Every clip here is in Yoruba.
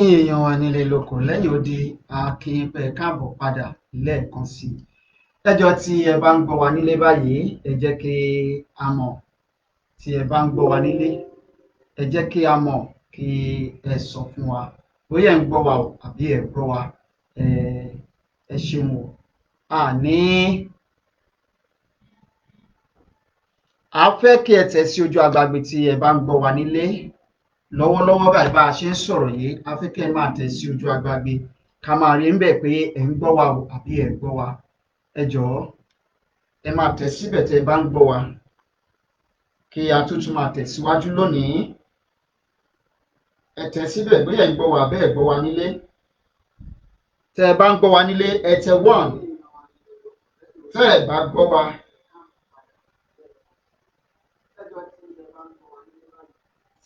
Èèyàn wa nílé lóko lẹ́yìn odi akínpẹ̀ káàbọ̀ padà lẹ́ẹ̀kan sí i. Lẹ́jọ́ tí ẹ bá ń gbọ́ wa nílé báyìí, ẹ jẹ́ kí a mọ̀. Tí ẹ bá ń gbọ́ wa nílé, ẹ jẹ́ kí a mọ̀, kí ẹ sọ fún wa bóyá ẹ̀ ń gbọ́ wa o àbí ẹ̀ gbọ́ wa. Ẹ ṣeun o. A fẹ́ kí ẹ tẹ̀ sí ojú agbágbé tí ẹ bá ń gbọ́ wa nílé. Lọ́wọ́lọ́wọ́ báyìí bá a ṣe ń sọ̀rọ̀ yìí, a fẹ́ kí ẹ máa tẹ̀ sí ojú agbágbé ká máa rí ń bẹ̀ pé ẹ̀ ń gbọ́ wa o àbí ẹ̀ gbọ́ wa. Ẹ jọ̀ọ́ ẹ máa tẹ̀ síbẹ̀ tẹ́ ẹ bá ń gbọ́ wa, kí a tún máa tẹ̀síwájú lónìí. Ẹ tẹ̀ síbẹ̀ bóyá ẹ̀ ń gbọ́ wa àbí ẹ̀ gbọ́ wa nílé. Tẹ́ ẹ bá ń gbọ́ wa nílé, ẹ tẹ 1. Tẹ́ ẹ bá gbọ́ wa,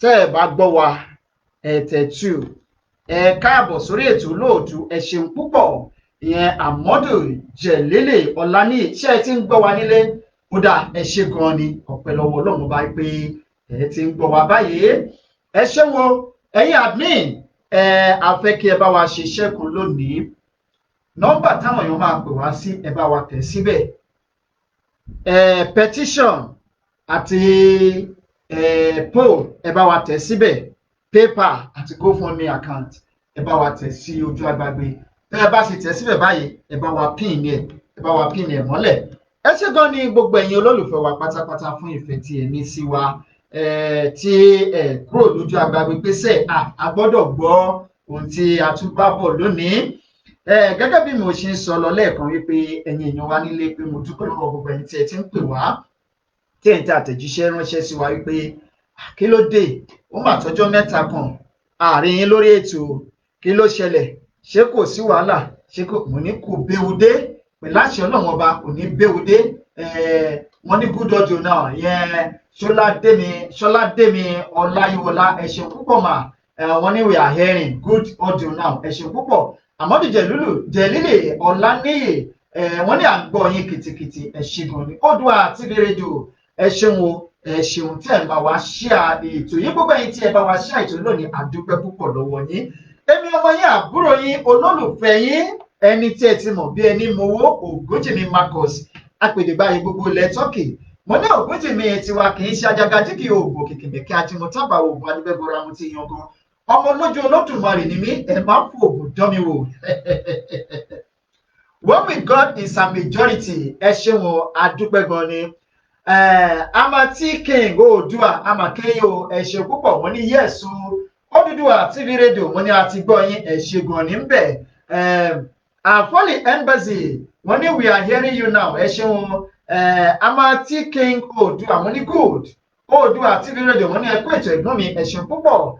tẹ́ ẹ bá gbọ́ wa, ẹ tẹ 2. Ẹ káàbọ̀ sórí ètò olóòtú, ẹ ṣeun púpọ̀. Ìyẹn Àmọ́dù Jẹ̀lélè Ọláníyì, ṣé ẹ ti ń gbọ́ wa nílé? Kódà ẹ ṣe gan ni, ọpẹ́ lọ́wọ́ Ọlọ́run bá pé ẹ ti ń gbọ́ wa báyìí. Ẹ ṣé wo ẹ̀yin admin, a fẹ́ kí ẹ bá wa ṣe iṣẹ́ kan lónìí. Nọ́mbà táwọn èèyàn máa pè wá sí, ẹ bá wa tẹ̀ síbẹ̀. Petition àti poll, ẹ bá wa tẹ̀ síbẹ̀. PayPal àti GoFundMe account, ẹ bá wa tẹ̀ sí ojú agbágbé. Tẹ́ ẹ bá ṣe tẹ̀ síbẹ̀ báyìí, ẹ bá wa pin ẹ̀ mọ́lẹ̀. Ẹ ṣé gan ni gbogbo ẹ̀yin olólùfẹ́ wa pátápátá fún ìfẹ́ tí ẹ ní sí wa, tí ẹ kúrò lójú agbágbé pé a gbọ́dọ̀ gbọ́ ohun tí a tún bá bọ̀ lónìí. Gẹ́gẹ́ bí mo ṣe ń sọ lọ lẹ́ẹ̀kan wípé ẹ̀yin èèyàn wa nílé, pé mo dúpẹ́ lọ́wọ́ gbogbo ẹ̀yin tí ẹ ti ń pè wá, tí ẹ̀ ń tẹ àtẹ̀jíṣẹ́ ránṣẹ́ sí wa wípé kí ló dé, ó mà tọ́jọ́ mẹ́ta kan àárín yín lórí ètò, kí ló ṣẹlẹ̀, ṣé kò sí wàhálà, ṣé kò, mo ní kò béwu dé, pẹ̀lú àṣẹ Ọlọ́run ọba kò ní béwu dé. Wọ́n ní good audio náà, yẹn Ṣọládémi Ọláyíwọlá, ẹ ṣeun púpọ̀ mà. Wọ́n ní we are hearing good audio now, ẹ ṣeun púpọ̀. Àmọ́dù Jẹ̀lélè Ọláníyì, wọ́n ní à ń gbọ́ yín kìtìkìtì, ẹ ṣé gan ni. Oòduà TV rédíò, ẹ ṣeun o, ẹ ṣeun tí ẹ bá wa ṣíà ètò yìí. Gbogbo ẹ̀yin tí ẹ bá wa ṣíà ètò lónìí, a dúpẹ́ púpọ̀ lọ́wọ́ yín. Èmi ọmọ yín, àbúrò yín, olólùfẹ́ yín, ẹni tí ẹ ti mọ̀ bí ẹni mowó, Ògúnjìmí Marcus, apèdègbáyé gbogbo ilẹ̀ Turkey. Mo ní Ògúnjìmí tiwa kì í ṣe Ajagajigi òògùn kìkìmẹ̀kẹ́ Ajímọ̀tábà òògùn adúgbẹ́gbọ́ra mu ti yan gan. Ọmọ lójú Olódùmarè ni mí, ẹ má fò òògùn dán mi wò. When with God is a majority, ẹ ṣeun o, a dúpẹ́ gan ni. Amati King Oòduà Amakeyo, ẹ ṣé púpọ̀. Wọ́n ní yes o, Oòduà TV rédíò, wọ́n ní a ti gbọ́ yín, ẹ ṣé gan ni ń bẹ̀. Àfọ́lì Embassy, wọ́n ní we are hearing you now, ẹ ṣeun o. Amati King Oòduà, wọ́n ní good. Oòduà TV rédíò, wọ́n ní ẹ kú ètò ẹ̀gbọ́n mi, ẹ ṣeun púpọ̀.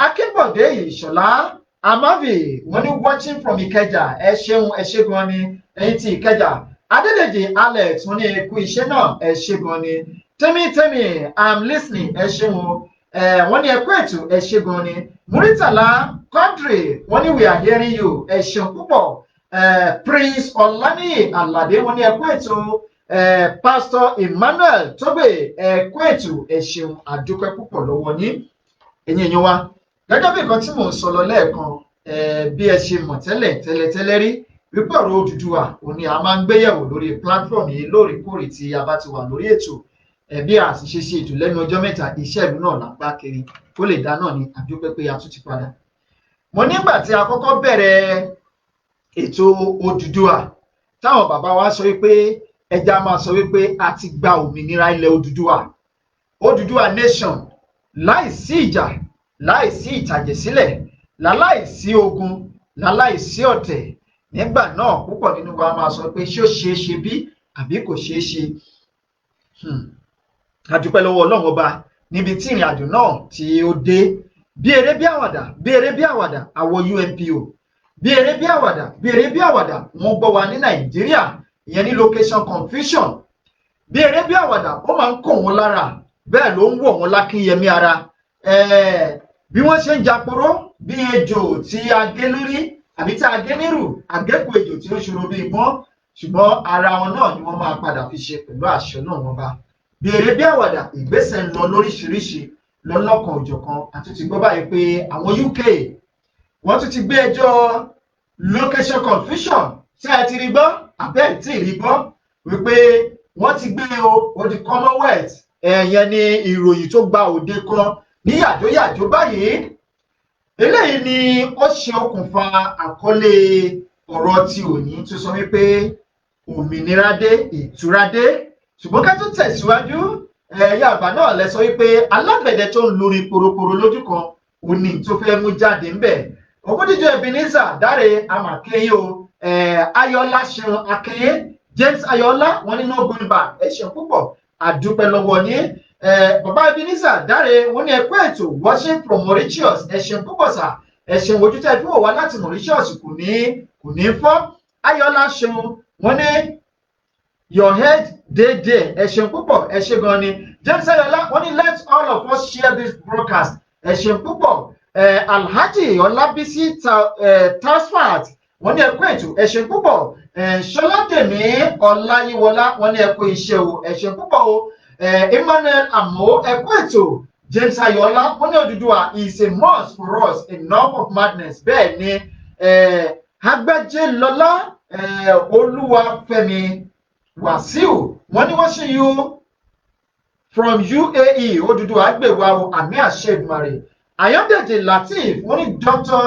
Akínbọ̀dé Ìṣọ̀lá Amavi, wọ́n ní watching from Ìkẹjà, ẹ ṣeun, ẹ ṣé gan ni ẹ̀yin tí Ìkẹjà. Adédèjì Alex, wọ́n ní ẹ kú iṣẹ́ náà, ẹ ṣé gan ni. Tẹ́mi I'm listening, ẹ ṣeun o. Wọ́n ní ẹ kú ètò, ẹ ṣé gan ni. Muritala Quadri, wọ́n ní we are hearing you, ẹ ṣeun púpọ̀. Prince Ọláníyì Àlàdé, wọ́n ní ẹ kú ètò. Pastor Emmanuel Tógbè, ẹ kú ètò, ẹ ṣeun, a dúpẹ́ púpọ̀ lọ́wọ́ yín. Ẹ̀yin èèyàn wa, gẹ́gẹ́ bí nǹkan tí mò ń sọ lọ lẹ́ẹ̀kan, bí ẹ ṣe mọ̀ tẹ́lẹ̀ rí, wípé ọ̀rọ̀ Odùduwà òun ni a máa ń gbéyẹ̀wò lórí platform yìí lóòrèkóòrè tí a bá ti wà lórí ètò. Bí a sì ṣe ètò lẹ́nu ọjọ́ mẹ́ta, iṣẹ́ ìlú náà là ń bá kiri, kó lè dá náà ni, a dúpẹ́ pé a tún ti padà. Mo nígbà tí a kọ́kọ́ bẹ̀rẹ̀ ètò Odùduwà, táwọn bàbá wa sọ wípé ẹja máa sọ wípé a ti gba òmìnira ilẹ̀ Odùduwà nation, láìsí ìjà, láìsí ìtàjẹ̀sílẹ̀, láláìsí ogun, láláìsí ọ̀tẹ̀. Nígbà náà púpọ̀ nínú wa máa sọ pé ṣé ó ṣeé ṣe bí àbí kò ṣeé ṣe. A dúpẹ́ lọ́wọ́ Ọlọ́run ọba níbi tí ìrìn àjò náà tí ó dé. Bí eré bí àwàdà àwọ̀ UNPO, bí eré bí àwàdà wọ́n gbọ́ wa ní Nàìjíríà, ìyẹn ní location confusion. Bí eré bí àwàdà ó máa ń kó wọn lára, bẹ́ẹ̀ ló ń wọ̀ wọn lákínyẹmí ara. Bí wọ́n ṣe ń japoró bí ejò tí a gé lórí àbí tí a gé nírù, àgékù ejò tí ó ṣòro bí ìbọn, ṣùgbọ́n ara wọn náà ni wọ́n máa padà fi ṣe pẹ̀lú àṣẹ náà wọn bá. Bí eré bí àwàdà, ìgbésẹ̀ ń lọ lóríṣiríṣi lọ́lọ́kan òjọ̀kan. A tún ti gbọ́ báyìí pé àwọn UK wọ́n tún ti gbé ẹjọ́ location confusion ṣé ẹ ti rí gbọ́ àbẹ́ tí ì rí gbọ́ wípé wọ́n ti gbé o di Commonwealth ẹ̀yẹn ni ìròyìn tó gba òde kan ní yàjóyàjó báyìí. Eléyìí ni ó ṣe okùnfà àkọlé ọ̀rọ̀ ti òní tó sọ wípé òmìnira dé ìtura dé. Ṣùgbọ́n ká tó tẹ̀síwájú ẹ̀yà àgbà náà lẹ sọ wípé alágbẹ̀dẹ tó ń lórí poroporo lójú kan òní tó fẹ́ mú jáde ńbẹ̀. Ògúndíjọ Ebenezer Dáre Amákéyé o Ayọ̀lá Ṣeun Akínyé James Ayọ̀lá wọn ní no going back ẹ ṣeun púpọ̀ àdúpẹ́ lọ́wọ́ yín. Bàbá Ebenezer Dáre wọn ní ẹ̀kọ́ ètò watching from Mauritius ẹ ṣeun púpọ̀ sà ẹ ṣeun ojú tẹ́ fún wa láti Mauritius kò ní fọ́. Ayọ̀lá Ṣeun wọn ní your head dey there ẹ ṣeun púpọ̀ ẹ ṣe gan ni. James Ayọ̀lá wọn ní let all of us share this broadcast ẹ ṣeun púpọ̀. Alhaji Ọlábísí Tasfat wọ́n ní ẹ̀kọ́ ètò ẹ ṣeun púpọ̀. Ṣọládèmí Ọláyíwọlá wọ́n ní ẹ̀kọ́ iṣẹ́ o ẹ ṣeun púpọ̀ o. Emmanuel Amo ẹ̀kọ́ ètò. James Ayọ̀lá wọ́n ní Odùduwà is a must for us enough of madness bẹ́ẹ̀ ni. Agbájélọlá Olúwafẹ́mi Wàsíù wọ́n ní wọ́n ṣe you from UAE Odùduwà gbèwà o àmì àṣẹ Èdùmàrè. Ayọ̀dèjì Lateef wọ́n ní Dr.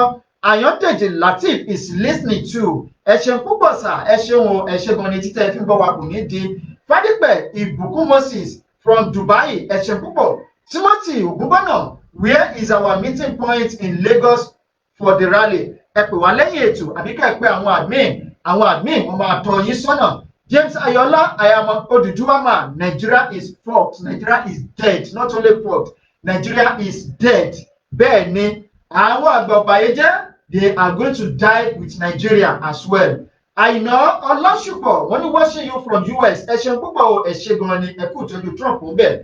Ayọ̀dèjì Lateef is listening to ẹ ṣeun púpọ̀ sà ẹ ṣeun o ẹ ṣe gan ni títẹ̀ fi ń bọ̀ wá kò ní di. Fádípẹ̀ Ìbùkún Moses from Dubai ẹ ṣeun púpọ̀. Timothy Ògúnbọ̀nà where is our meeting point in Lagos for the rally ẹ pè wá lẹ́yìn ètò àbí ká ẹ pé àwọn admin wọ́n máa tọ́ yín sọ́nà. James Ayọ̀lá I am Odùduwà man Nigeria is fucked Nigeria is dead not only fucked Nigeria is dead. Bẹ́ẹ̀ ni àwọn àgbà ọ̀bàyéjẹ́ they are going to die with Nigeria as well. Àìná Ọlásùpọ̀ wọ́n ní watching you from US ẹ ṣeun púpọ̀ o ẹ ṣe gan ni ẹ kú ìtọ́jú Trump ń bẹ̀.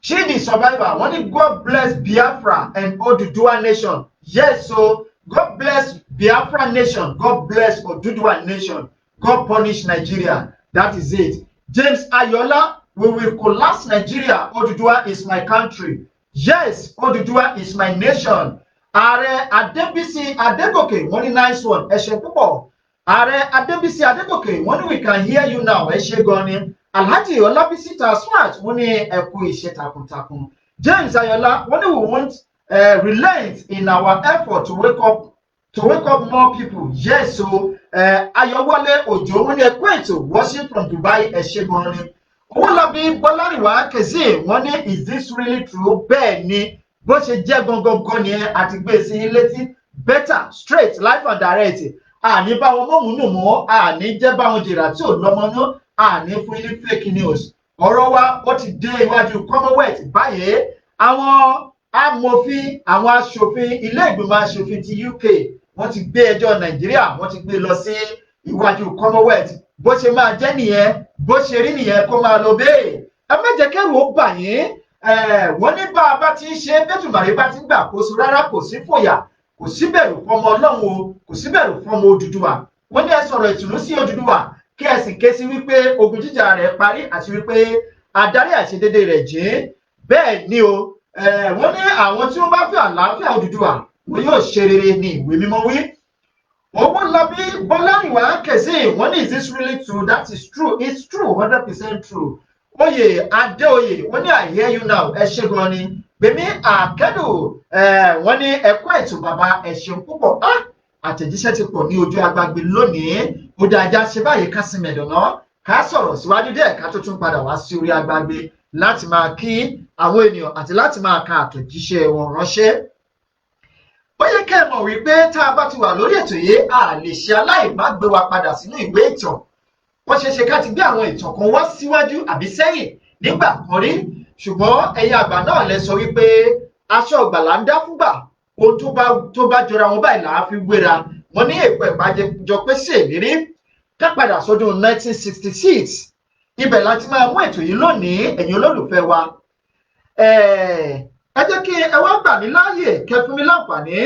Chidi Survivor wọ́n ní God bless Biafra and Oduduwa nation. Yes so God bless Biafra nation God bless Oduduwa nation God punish Nigeria that is it. James Ayọ̀lá we will collapse Nigeria Oduduwa is my country. Yes Oduduwa is my nation. Ààrẹ Adébísí Adégòkè wọ́n ní nice one ẹ ṣe púpọ̀. Ààrẹ Adébísí Adégòkè wọ́n ní we can hear you now ẹ ṣe gan ni. Alhaji Ọlábísí Tasfat wọ́n ní ẹ kú iṣẹ́ takuntakun. James Ayọ̀lá wọ́n ní we won't relent in our effort to wake up more people. Yes so Ayọ̀wálé Òjó wọ́n ní ẹ kú ètò watching from Dubai ẹ ṣe gan ni. Owólabí Bọ́lárìnwá Kẹ́sì wọ́n ní is this really true? Bẹ́ẹ̀ ni bó ṣe jẹ́ gangan ni àti gbé sí létí better straight life and direct. Àní bá wọn mọ̀múnù mọ́ àní jẹ́ bá wọn jìrà tí ò lọ́mọ náà àní fún ilé fake news. Ọ̀rọ̀ wa ó ti dé iwájú Commonwealth báyìí. Àwọn amòfin àwọn aṣòfin ilé ìgbìmọ̀ aṣòfin ti UK wọ́n ti gbé ẹjọ́ Nàìjíríà wọ́n ti gbé lọ sí iwájú Commonwealth. Bó ṣe máa jẹ́ nìyẹn bó ṣe rí nìyẹn kó máa lọ bẹ́ẹ̀. Ẹ má jẹ́ kẹ́rù ó bà yín. Wọ́n ní bá a bá ti ń ṣe bẹ́tùmàrí bá ti ń gbà kóso rárá kò sí fòyà kò sí bẹ̀rù fọmọ Ọlọ́run o kò sí bẹ̀rù fọmọ Odùduwà. Wọ́n ní ẹ sọ̀rọ̀ ìtùnú sí Odùduwà kí ẹ sì ké sí wípé ogun jíjà rẹ̀ parí àti wípé adarí àṣedédé rẹ̀ jìn. Bẹ́ẹ̀ ni o wọ́n ní àwọn tí wọ́n bá fẹ́ àlàáfíà Odùduwà wọn yóò ṣe rere ní ìwé mímọ́ wí. Owólabí Bọ́lárìnwá Kẹ́sì wọ́n ní is this really true? That is true. It's true 100% true. Oyè Adéoyè wọ́n ní I hear you now ẹ ṣe gan ni. Gbèmí Àkẹ́dù wọ́n ní ẹ̀kọ́ ètò bàbá ẹ ṣeun púpọ̀. Àtẹ̀jíṣẹ́ ti pọ̀ ní ojú agbágbé lónìí. Ó dá ajá ṣe báyìí ká sinmi ẹ̀dọ̀nà ká sọ̀rọ̀ síwájú díẹ̀ ká tó tún padà wá sí orí agbágbé láti máa kí àwọn ènìyàn àti láti máa ka àtẹ̀jíṣẹ́ wọn ránṣẹ́. Ó yẹ kẹ́ ẹ mọ̀ wípé tá a bá ti wà lórí ètò yìí a lè ṣe aláìmágbé wa padà sínú ìwé ìtàn. Ó ṣeé ṣe ká ti gbé àwọn ìtàn kan wá síwájú àbí sẹ́yìn nígbà kan rí ṣùgbọ́n ẹ̀yin àgbà náà lẹ sọ wípé aṣọ ìgbàlà ń dá fúngbà ohun tó bá jọra wọn báyìí là á fi wéra. Wọ́n ní èpò ìbàjẹ́jọ pé sí ìlérí ká padà sọdún 1966 ibẹ̀ láti máa mú ètò yìí lónìí ẹ̀yin olólùfẹ́ wa. Ẹ jẹ́ kí ẹ wá gbà mí láàyè kẹ́ fún mi láǹfààní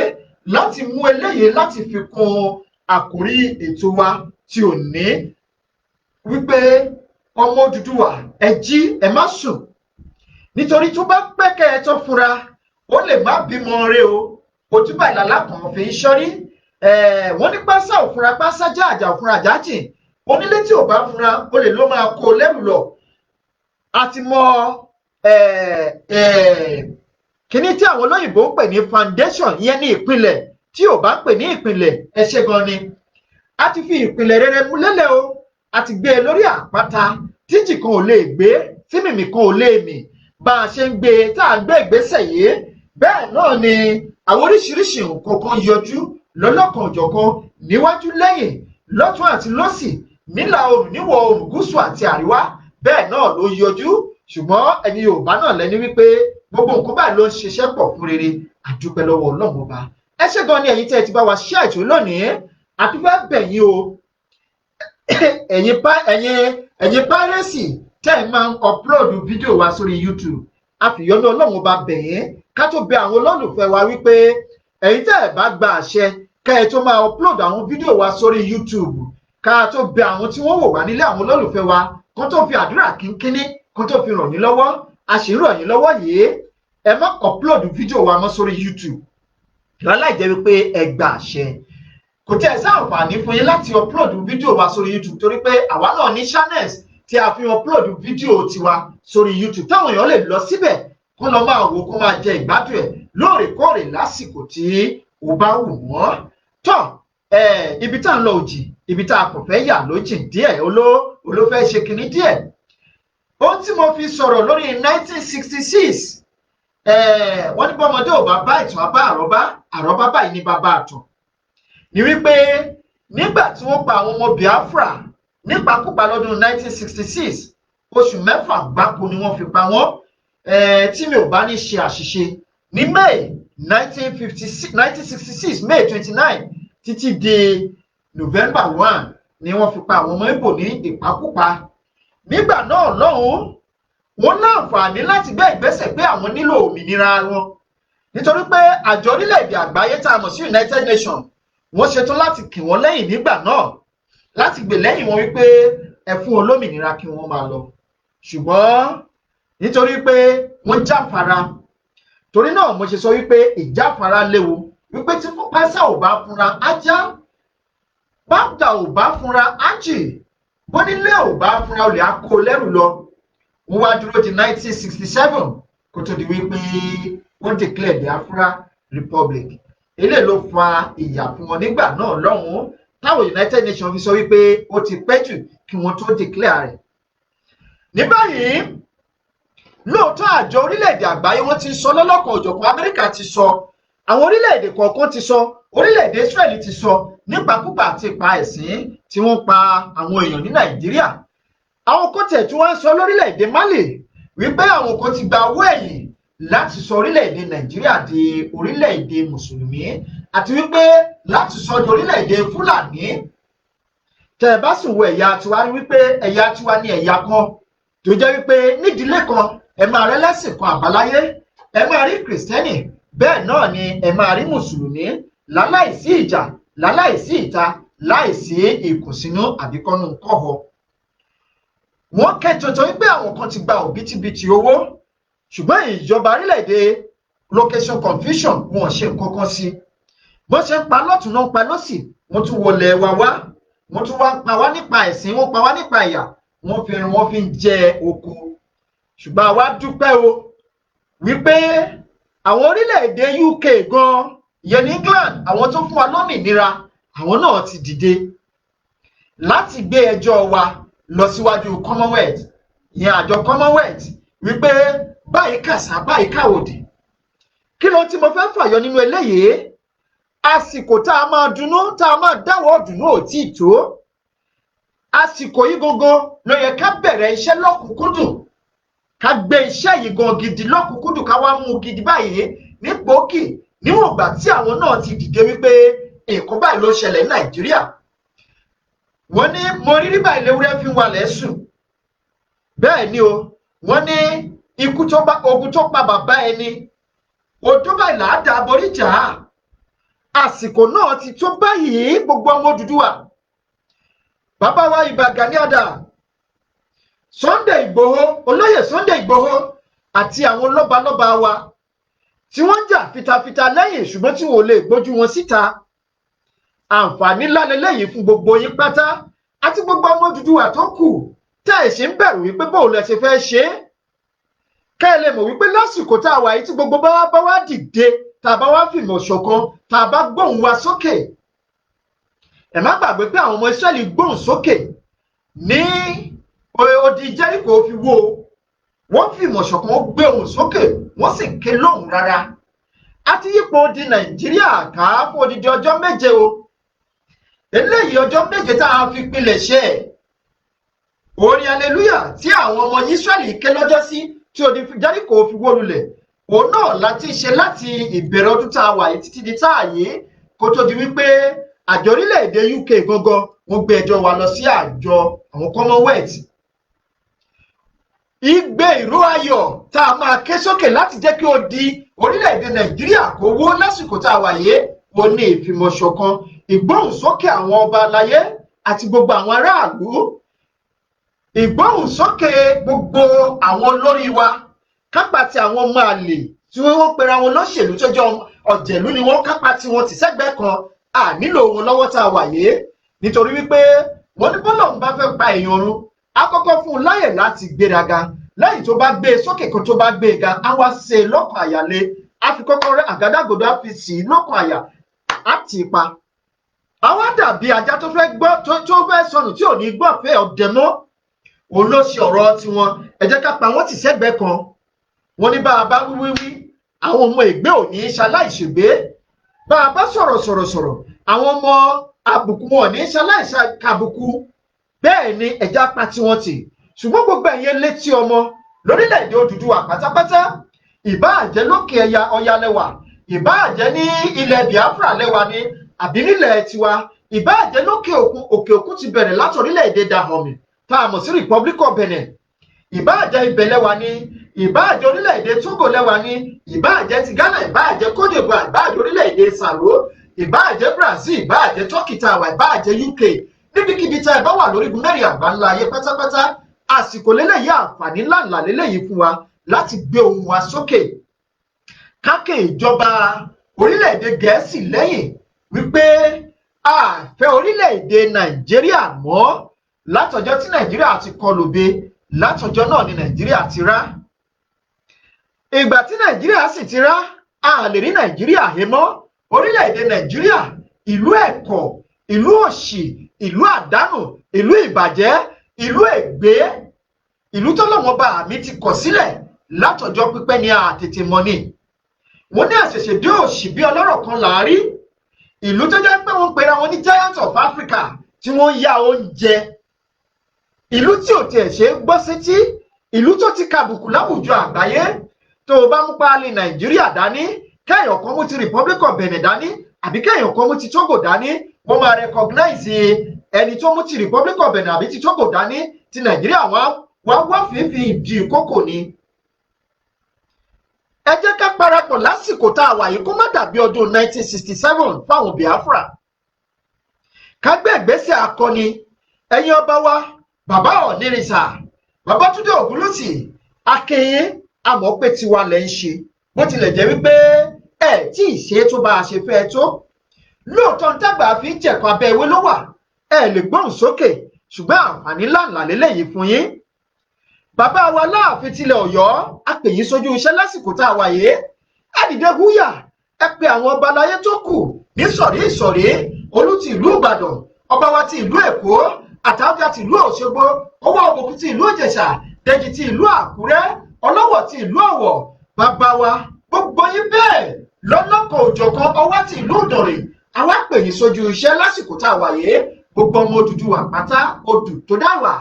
láti mú eléyìí láti fi kún àkórí ètò wa tí ò ní wípé ọmọ Odùduwà ẹ jí ẹ má sùn nítorí tó bá pẹ́kẹ́ ẹ tó fura ó lè má bímọ rẹ o ojúbà ìlàlá kan fi sọ́rí wọ́n ní pásá òfúnra pásá já àjà òfúnra jájìn onílé tí ò bá fúnra olè ló máa kó lẹ́rù lọ àti mọ kíní tí àwọn olóyìnbó ń pè ní foundation ìyẹn ní ìpìlẹ̀ tí ò bá pè ní ìpìlẹ̀ ẹ ṣé gan ni a ti fi ìpìlẹ̀ rere mú lélẹ̀ o a ti gbé e lórí àpáta tíjì kan ò lè gbé tí mìmì kan ò lè mì bá a ṣe ń gbé tá a gbé ìgbésẹ̀ yìí bẹ́ẹ̀ náà ni àwọn oríṣiríṣi nǹkan kan yọjú lọ́lọ́kan òjọ̀kan níwájú lẹ́yìn lọ́tún àti lósì nílà oòrùn níwọ̀ oòrùn gúúsù àti àríwá bẹ́ẹ̀ náà ló yọjú ṣùgbọ́n ẹni Yorùbá náà lẹ́ni wípé gbogbo nǹkan báyìí ló ń ṣiṣẹ́ pọ̀ fún rere àdúpẹ́ lọ́wọ́ Ọlọ́run ọba ẹ ṣé gan ni ẹ̀yin tẹ́ ẹ ti bá wa ṣe àìtó lónìí àti fẹ́ bẹ̀yìn o ẹ̀yin pírẹ́sì tẹ́ ẹ máa ń ọ̀pulóòdù fídíò wa sórí YouTube àfìyọ́nú Ọlọ́run ọba bẹ̀yìn ká tó bẹ àwọn olólùfẹ́ wa wípé ẹ̀yin tẹ́ ẹ bá gba àṣẹ kẹ́ ẹ tó máa ọ̀pulóòdù àwọn fídíò wa sórí YouTube ká tó bẹ àwọn tí wọ́n wò wá nílé àwọn olólùfẹ́ wa kán tó fi àdúrà kínkínní kán tó fi ràn yín lọ́wọ́ a sì ń ràn yín lọ́wọ́ yìí ẹ má ọ̀pulóòdù fídíò wa mọ́ sórí YouTube láláì jẹ́ wípé ẹ gba àṣẹ kò tẹ́ ẹ sáǹfààní fún yín láti ọ̀pulóòdù fídíò wa sórí YouTube torí pé àwa náà ní channels tí a fi ọ̀pulóòdù fídíò tiwa sórí YouTube táwọn èèyàn lè lọ síbẹ̀ kó lọ máa wò kó máa jẹ ìgbádùn ẹ̀ lóòrèkóòrè lásìkò tí ó bá wù wọ́n tọ́ ibi tá à ń lọ òjì ibi tá a kò fẹ́ yà ló jìn díẹ̀ olófẹ́ ṣe kinní díẹ̀ ohun tí mo fi sọ̀rọ̀ lórí 1966 wọ́n ní bọ́mọdé ò bá bá ìtàn abá àrọ́bá báyìí ní bàbá àtàn ni wípé nígbà tí wọ́n pa àwọn ọmọ Biafra nípakúpa lọ́dún 1966 oṣù mẹ́fà gbáko ni wọ́n fi pa wọ́n tí mi ò bá ní ṣe àṣìṣe ní May 1966 May 29 títí di November 1 ni wọ́n fi pa àwọn ọmọ Ìgbò ní ìpakúpa nígbà náà lọ́hùn wọ́n láǹfààní láti gbé ìgbésẹ̀ pé àwọn nílò òmìnira wọn nítorí pé àjọ orílẹ̀-èdè àgbáyé tá a mọ̀ sí United Nations wọ́n ṣetán láti kì wọ́n lẹ́yìn nígbà náà láti gbè lẹ́yìn wọn wípé ẹ fún olómìnira kí wọ́n máa lọ ṣùgbọ́n nítorí pé wọ́n jáfara torí náà mo ṣe sọ wípé ìjáfara léwu wípé tí pásá ò bá fúnra ajá bàtà ò bá fúnra ájì bónílé ò bá fúnra olè á kó lẹ́rù lọ wọ́n wá dúró di 1967 kó tó di wípé wọ́n declare Biafra Republic eléyìí ló fa ìyà fún wọn nígbà náà lọ́hùn-ún táwọn United Nations fi sọ wípé ó ti pẹ́ jù kí wọ́n tó declare rẹ̀ ní báyìí lóòótọ́ àjọ orílẹ̀-èdè àgbáyé wọ́n ti sọ lọ́lọ́kan òjọ̀kan Amẹ́ríkà ti sọ àwọn orílẹ̀-èdè kọ̀ọ̀kan ti sọ orílẹ̀-èdè Israeli ti sọ nípakúpa àti ìpa ẹ̀sìn tí wọ́n pa àwọn èèyàn ní Nàìjíríà àwọn kan tẹ̀ tí wọ́n ń sọ lórílẹ̀-èdè Mali wípé àwọn kan ti gba owó ẹ̀yìn láti sọ orílẹ̀-èdè Nàìjíríà di orílẹ̀-èdè mùsùlùmí àti wípé láti sọ di orílẹ̀-èdè Fúlàní tẹ́ ẹ bá sì wo ẹ̀yà tiwa rí wípé ẹ̀yà tiwa ní ẹ̀yà kan tó jẹ́ wípé nídìílé kan ẹ máa rí ẹlẹ́sìn kan àbáláyé ẹ máa rí kìrìsìtẹ́nì bẹ́ẹ̀ náà ni ẹ máa rí mùsùlùmí láláìsí ìjà láláìsí ìta láìsí ìkùnsínú àbíkọ́nú kọ́họ. wọ́n kẹ́tọ̀tọ̀ wípé àwọn kan ti gba òbítíbitì owó ṣùgbọ́n ìjọba orílẹ̀-èdè location confusion wọn ṣe nǹkan kan sí bó ṣe ń pa lọ́tún náà ń pa lọ́sì wọ́n tún wọlé wa wá wọ́n tún wá pa wá nípa ẹ̀sìn wọ́n pa wá nípa ìyà wọ́n fi ń jẹ oko ṣùgbọ́n àwa dúpẹ́ o wípé àwọn orílẹ̀-èdè UK gan ìyẹn ní England àwọn tó fún wa lómìnira àwọn náà ti dìde láti gbé ẹjọ́ wa lọ síwájú Commonwealth ìyẹn àjọ Commonwealth wípé báyìí kàṣà báyìí káwòdì kí ló tí mo fẹ́ fàyọ nínú eléyìí àsìkò tá a máa dunnú tá a máa dáwọ́ dùnnú ò tí ì tó àsìkò yìí gangan ló yẹ ká bẹ̀rẹ̀ iṣẹ́ lọ́kùnkúndùn ká gbé iṣẹ́ yìí gan gidi lọ́kùnkúndùn ká wá mú gidi báyìí ní gbòógì níwọ̀n ìgbà tí àwọn náà ti dìde wípé nǹkan báyìí ló ṣẹlẹ̀ ní Nàìjíríà wọ́n ní mo rí rí báyìí léwúrẹ́ fi ń walẹ̀ sùn bẹ́ẹ̀ ni o wọ́n ní ogun tó pa bàbá ẹni odó báyìí làádá aboríjà àsìkò náà ti tó báyìí gbogbo ọmọ Odùduwà bàbá wa Ìbà Gani Adams Sunday Igboho olóyè Sunday Igboho àti àwọn lọ́balọ́ba wa tí wọ́n ń jà fitafita lẹ́yìn ṣùgbọ́n tí wọ́n lè gbójú wọn síta. Àǹfààní ńlá lélẹ́yìí fún gbogbo yín pátá àti gbogbo ọmọ Odùduwà tó kù tẹ́ ẹ̀ ṣe ń bẹ̀rù wípé bóun lẹ ṣe fẹ́ ṣe é. Kẹ́ ẹ lè mọ̀ wípé lásìkò tá a wà yìí tí gbogbo bá wá dìde tá a bá wá fìmọ̀ ṣọ̀kan tá a bá gbóhùn wa sókè. Ẹ má gbàgbé pé àwọn ọmọ Ísírẹ́lì gbóhùn sókè ní odi Jẹ́ríkò fi wó. Wọ́n fìmọ̀ ṣọ̀kan ó gbé ohùn sókè wọ́n sì ké lóhùn rárá. A ti yípo odi Nàìjíríà ká fún odidi ọjọ́ 7 o. Eléyìí ọjọ́ 7 tá a fi pilẹ̀ ṣe ẹ̀. Orin hallelujah tí àwọn ọmọ Ísírẹ́lì ké lọ́jọ́ sí tí odi Jẹ́ríkò fi wó lulẹ̀. Òun náà láti ṣe láti ìbẹ̀rẹ̀ ọdún tá a wà yìí títí di táàyè kó tó di wípé àjọ orílẹ̀-èdè UK gangan wọ́n gbé ẹjọ́ wa lọ sí àjọ àwọn Commonwealth. Igbe ìró ayọ̀ tá a máa ké sókè láti jẹ́ kí ó di orílẹ̀-èdè Nàìjíríà kó wó lásìkò tá a wà yìí wọ́n ní ìfìmọ̀ṣọ̀kan ìgbóhùnsókè àwọn ọba aláyé àti gbogbo àwọn aráàlú. Ìgbóhùnsókè gbogbo àwọn olórí wa kápá ti àwọn ọmọ àlè tí wọ́n pera wọn lọ́ṣèlú tó jẹ́ ọ̀jẹ̀lú ni wọ́n kápá tí wọ́n ti sẹ́gbẹ́ kan à nílò wọn lọ́wọ́ tá a wà yìí nítorí wípé wọ́n ní bọ́lọ̀ ń bá fẹ́ pa èèyàn run á kọ́kọ́ fún un láyè láti gbéraga lẹ́yìn tó bá gbé e sókè kan tó bá gbé e ga á wá ṣe lọ́kàn àyà lé á fi kọ́kọ́ rẹ́ àgádágodo á fi sì lọ́kàn àyà á tì í pa. Àwa dàbí ajá tó fẹ́ gbọ́ tó fẹ́ sọnù tí ò ní gbọ́ fẹ́ ọ̀dẹ mọ́. Òun ló ṣe ọ̀rọ̀ tiwọn ẹ jẹ́ ká pa wọ́n tì sẹ́gbẹ́ kan. Wọ́n ní bá a bá wíwíwí àwọn ọmọ ègbé ò ní ṣaláìṣègbé. Bá a bá sọ̀rọ̀ àwọn ọmọ àbùkù wọn ò ní ṣaláìṣàkàbùkù. Bẹ́ẹ̀ ni ẹja pa tiwọn tì ṣùgbọ́n gbogbo ẹ̀yin létí ọmọ lórílẹ̀-èdè Odùduwà pátápátá ìbáàjẹ́ lókè ọya lẹ́wà ìbáàjẹ́ ní ilẹ̀ Biafra lẹ́wà ni àbí nílẹ̀ tiwa ìbáàjẹ́ lókè òkun ti bẹ̀rẹ̀ láti orílẹ̀-èdè Dahomey tá a mọ̀ sí Republic of Benin ìbáàjẹ́ ibẹ̀ lẹ́wà ni ìbáàjẹ́ orílẹ̀-èdè Togo lẹ́wà ni ìbáàjẹ́ ti Ghana ìbáàjẹ́ Cote d'Ivoire ìbáàjẹ́ orílẹ̀-èdè Salo ìbáàjẹ́ Brazil ìbáàjẹ́ Turkey tá a wà ìbáàjẹ́ UK níbikíbi tá ẹ bá wà lórígun mẹ́rin àgbáńlá ayé pátápátá àsìkò lélẹ́yìí àǹfààní ńláńlá lélẹ́yìí fún wa láti gbé ohùn wa sókè kákè ìjọba orílẹ̀-èdè Gẹ̀ẹ́sì lẹ́yìn wípé a fẹ́ orílẹ̀-èdè Nàìjíríà mọ́ látọjọ́ tí Nàìjíríà ti kọlù be látọjọ́ náà ni Nàìjíríà ti rá. Ìgbà tí Nàìjíríà sì ti rá a lè rí Nàìjíríà he mọ́. Orílẹ̀-èdè Nàìjíríà ìlú ẹ̀kọ́ ìlú òṣì ìlú àdánù ìlú ìbàjẹ́ ìlú ègbé ìlú tọ́lọ́wọ́n bá mi ti kọ̀ sílẹ̀ látọjọ́ pípẹ́ ní àtètè mọ́ ni. Wọ́n ní àṣẹ̀ṣẹ̀ dé òṣì bí ọlọ́rọ̀ kan láàrí ìlú tó jẹ́ pé wọ́n pera wọn ní Giant of Africa tí wọ́n ń yá oúnjẹ ìlú tí ò tiẹ̀ ṣe é gbọ́ sétí ìlú tó ti kàbùkù láwùjọ àgbáyé. Tó o bá mú páálí Nàìjíríà dání kẹ́yàn kan mú ti Republic of Benin dání àbí kẹ́yàn kan mú ti Togo dání wọ́n máa recognize ẹni tó mú ti Republic of Benin àbí ti Togo dání ti Nàìjíríà wọ́n wá fífi ìdí ìkókò ni. Ẹ jẹ́ ká parapọ̀ lásìkò tá a wà yìí kó má dàbí ọdún 1967 fáwọn Biafra. Ká gbé ìgbésẹ̀ akọni ẹ̀yin ọba wa bàbá Ọ̀nìrìṣà Babátúndé Ògúnlùsì akínyìn àmọ́ pé tiwa lẹ̀ ń ṣe bó tilẹ̀ jẹ́ wípé ẹ̀ tí ì ṣe tó bá a ṣe fẹ́ tó. Lóòótọ́ ń dàgbà fi ń jẹ̀kọ́ abẹ́ ewé ló wà ẹ lè gbóhùn sókè ṣùgbọ́n àǹfààní ńláńlá lélẹ́yìí fún yín. Bàbá wa Láàfin tilẹ̀ Ọ̀yọ́ a pè yín sójú iṣẹ́ lásìkò tá a wà yìí. Ẹ dìde húyà ẹ pe àwọn ọba aláyé tó kù ní ìsọ̀rí Olú ti ìlú Ìbàdàn ọba wa ti ìlú Èkó Àtàjà ti ìlú Òṣogbo Ọwọ́ Òbòkun ti ìlú Ìjẹ̀ṣà Dèjì ti ìlú Àkúrẹ́ Ọlọ́wọ̀ ti ìlú Ọ̀wọ̀ bàbá wa gbogbo yín bẹ́ẹ̀ lọ́lọ́kọ̀ òjọ̀kan Ọwá ti ìlú Ìdànrè àwa pè yín sójú iṣẹ́ lásìkò tá a wà yìí gbogbo ọmọ Odùduwà pátá odù tó dá wà